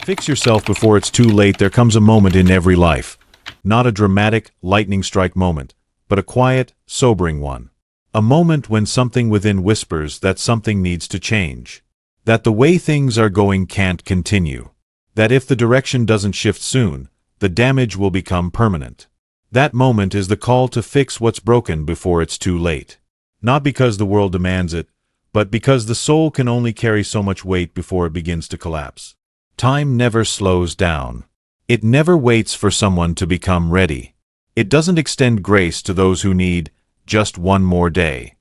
Fix yourself before it's too late. There comes a moment in every life. Not a dramatic, lightning strike moment, but a quiet, sobering one. A moment when something within whispers that something needs to change. That the way things are going can't continue. That if the direction doesn't shift soon, the damage will become permanent. That moment is the call to fix what's broken before it's too late. Not because the world demands it, but because the soul can only carry so much weight before it begins to collapse. Time never slows down. It never waits for someone to become ready. It doesn't extend grace to those who need just one more day.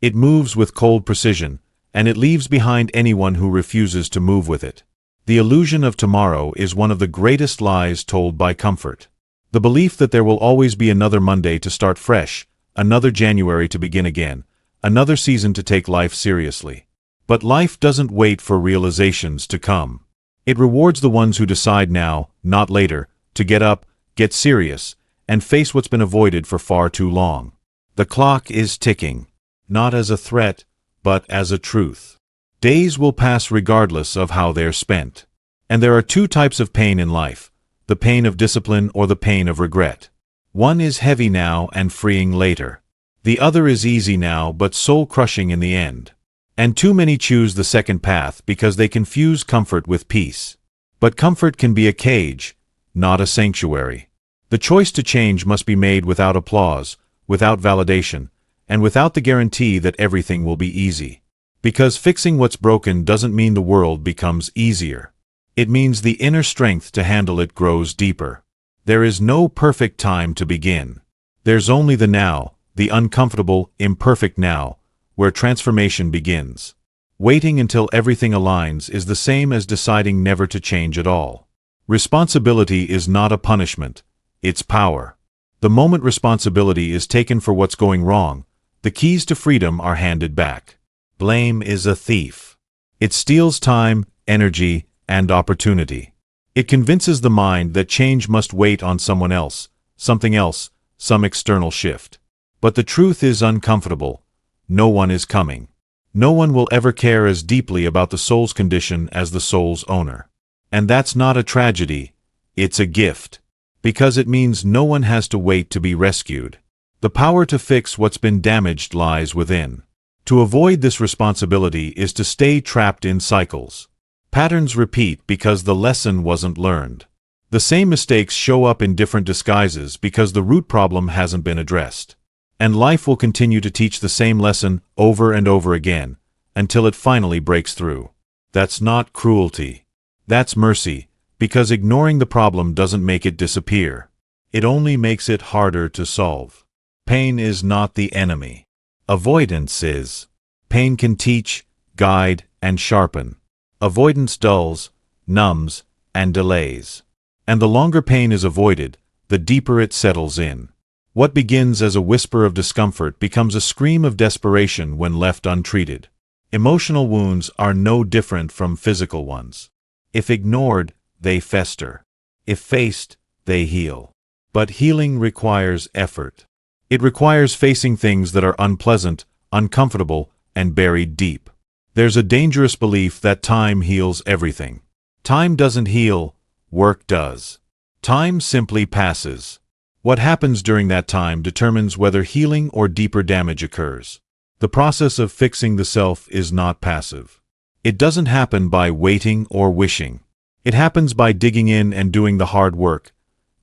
It moves with cold precision, and it leaves behind anyone who refuses to move with it. The illusion of tomorrow is one of the greatest lies told by comfort. The belief that there will always be another Monday to start fresh, another January to begin again, another season to take life seriously. But life doesn't wait for realizations to come. It rewards the ones who decide now, not later, to get up, get serious, and face what's been avoided for far too long. The clock is ticking, not as a threat, but as a truth. Days will pass regardless of how they're spent. And there are two types of pain in life, the pain of discipline or the pain of regret. One is heavy now and freeing later. The other is easy now but soul-crushing in the end. And too many choose the second path because they confuse comfort with peace. But comfort can be a cage, not a sanctuary. The choice to change must be made without applause, without validation, and without the guarantee that everything will be easy. Because fixing what's broken doesn't mean the world becomes easier. It means the inner strength to handle it grows deeper. There is no perfect time to begin. There's only the now, the uncomfortable, imperfect now, where transformation begins. Waiting until everything aligns is the same as deciding never to change at all. Responsibility is not a punishment, it's power. The moment responsibility is taken for what's going wrong, the keys to freedom are handed back. Blame is a thief. It steals time, energy, and opportunity. It convinces the mind that change must wait on someone else, something else, some external shift. But the truth is uncomfortable. No one is coming. No one will ever care as deeply about the soul's condition as the soul's owner. And that's not a tragedy, it's a gift. Because it means no one has to wait to be rescued. The power to fix what's been damaged lies within. To avoid this responsibility is to stay trapped in cycles. Patterns repeat because the lesson wasn't learned. The same mistakes show up in different disguises because the root problem hasn't been addressed. And life will continue to teach the same lesson over and over again, until it finally breaks through. That's not cruelty. That's mercy, because ignoring the problem doesn't make it disappear. It only makes it harder to solve. Pain is not the enemy. Avoidance is. Pain can teach, guide, and sharpen. Avoidance dulls, numbs, and delays. And the longer pain is avoided, the deeper it settles in. What begins as a whisper of discomfort becomes a scream of desperation when left untreated. Emotional wounds are no different from physical ones. If ignored, they fester. If faced, they heal. But healing requires effort. It requires facing things that are unpleasant, uncomfortable, and buried deep. There's a dangerous belief that time heals everything. Time doesn't heal, work does. Time simply passes. What happens during that time determines whether healing or deeper damage occurs. The process of fixing the self is not passive. It doesn't happen by waiting or wishing. It happens by digging in and doing the hard work,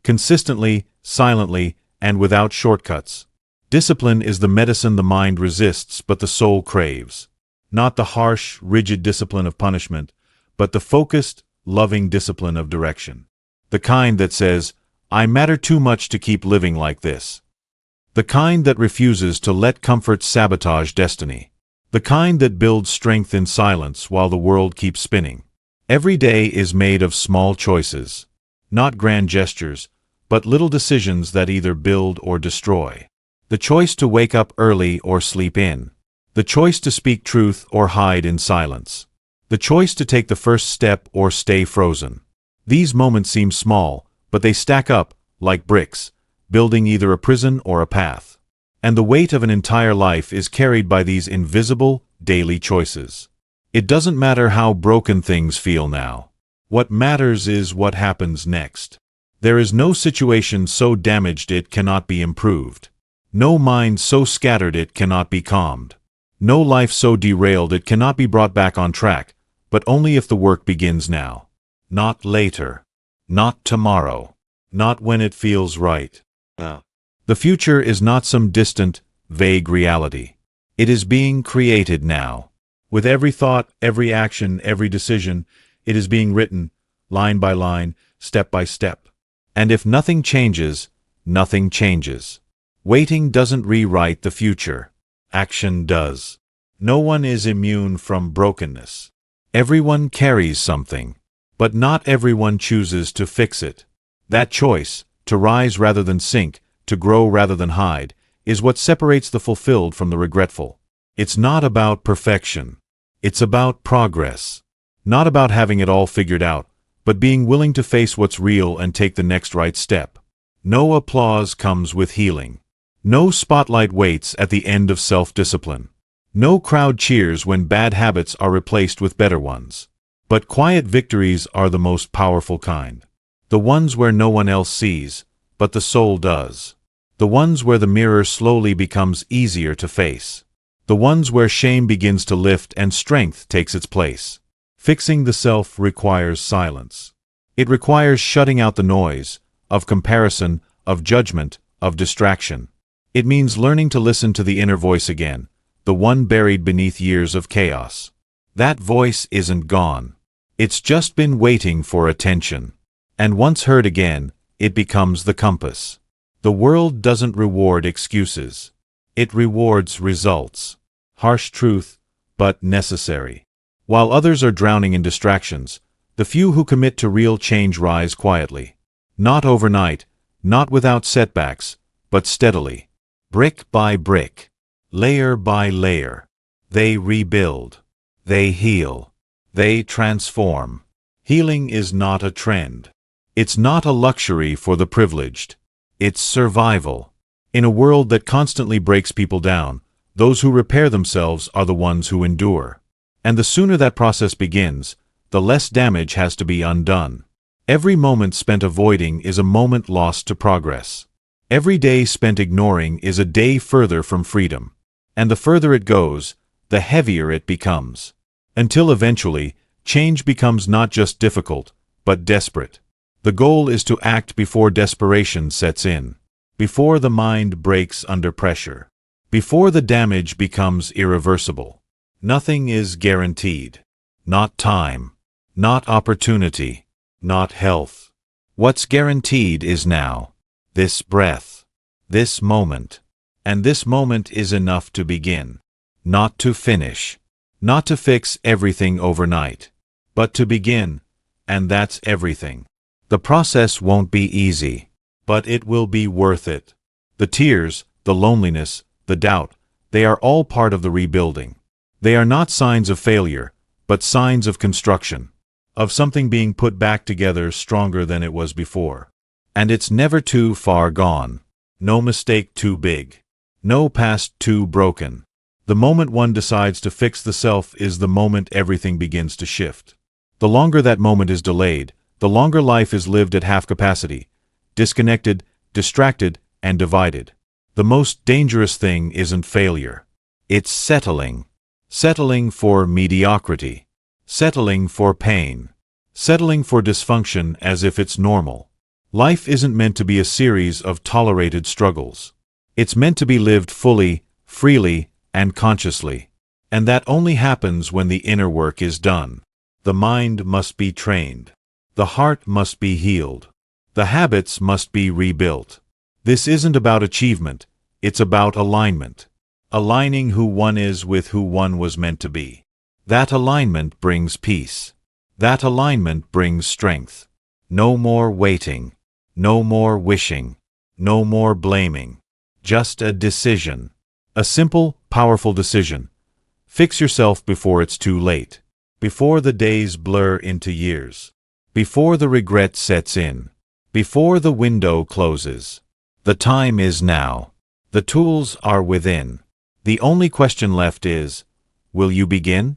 consistently, silently, and without shortcuts. Discipline is the medicine the mind resists but the soul craves. Not the harsh, rigid discipline of punishment, but the focused, loving discipline of direction. The kind that says, I matter too much to keep living like this. The kind that refuses to let comfort sabotage destiny. The kind that builds strength in silence while the world keeps spinning. Every day is made of small choices. Not grand gestures, but little decisions that either build or destroy. The choice to wake up early or sleep in. The choice to speak truth or hide in silence. The choice to take the first step or stay frozen. These moments seem small, but they stack up, like bricks, building either a prison or a path. And the weight of an entire life is carried by these invisible, daily choices. It doesn't matter how broken things feel now. What matters is what happens next. There is no situation so damaged it cannot be improved. No mind so scattered it cannot be calmed. No life so derailed it cannot be brought back on track, but only if the work begins now. Not later. Not tomorrow. Not when it feels right. The future is not some distant, vague reality. It is being created now. With every thought, every action, every decision, it is being written, line by line, step by step. And if nothing changes, nothing changes. Waiting doesn't rewrite the future. Action does. No one is immune from brokenness. Everyone carries something, but not everyone chooses to fix it. That choice, to rise rather than sink, to grow rather than hide, is what separates the fulfilled from the regretful. It's not about perfection. It's about progress. Not about having it all figured out, but being willing to face what's real and take the next right step. No applause comes with healing. No spotlight waits at the end of self-discipline. No crowd cheers when bad habits are replaced with better ones. But quiet victories are the most powerful kind. The ones where no one else sees, but the soul does. The ones where the mirror slowly becomes easier to face. The ones where shame begins to lift and strength takes its place. Fixing the self requires silence. It requires shutting out the noise of comparison, of judgment, of distraction. It means learning to listen to the inner voice again, the one buried beneath years of chaos. That voice isn't gone. It's just been waiting for attention. And once heard again, it becomes the compass. The world doesn't reward excuses. It rewards results. Harsh truth, but necessary. While others are drowning in distractions, the few who commit to real change rise quietly. Not overnight, not without setbacks, but steadily. Brick by brick. Layer by layer. They rebuild. They heal. They transform. Healing is not a trend. It's not a luxury for the privileged. It's survival. In a world that constantly breaks people down, those who repair themselves are the ones who endure. And the sooner that process begins, the less damage has to be undone. Every moment spent avoiding is a moment lost to progress. Every day spent ignoring is a day further from freedom. And the further it goes, the heavier it becomes. Until eventually, change becomes not just difficult, but desperate. The goal is to act before desperation sets in. Before the mind breaks under pressure. Before the damage becomes irreversible. Nothing is guaranteed. Not time. Not opportunity. Not health. What's guaranteed is now. This breath. This moment. And this moment is enough to begin. Not to finish. Not to fix everything overnight. But to begin. And that's everything. The process won't be easy. But it will be worth it. The tears, the loneliness, the doubt, they are all part of the rebuilding. They are not signs of failure, but signs of construction. Of something being put back together stronger than it was before. And it's never too far gone. No mistake too big. No past too broken. The moment one decides to fix the self is the moment everything begins to shift. The longer that moment is delayed, the longer life is lived at half capacity, disconnected, distracted, and divided. The most dangerous thing isn't failure. It's settling. Settling for mediocrity. Settling for pain. Settling for dysfunction as if it's normal. Life isn't meant to be a series of tolerated struggles. It's meant to be lived fully, freely, and consciously. And that only happens when the inner work is done. The mind must be trained. The heart must be healed. The habits must be rebuilt. This isn't about achievement, it's about alignment. Aligning who one is with who one was meant to be. That alignment brings peace. That alignment brings strength. No more waiting. No more wishing. No more blaming. Just a decision. A simple, powerful decision. Fix yourself before it's too late. Before the days blur into years. Before the regret sets in. Before the window closes. The time is now. The tools are within. The only question left is, will you begin?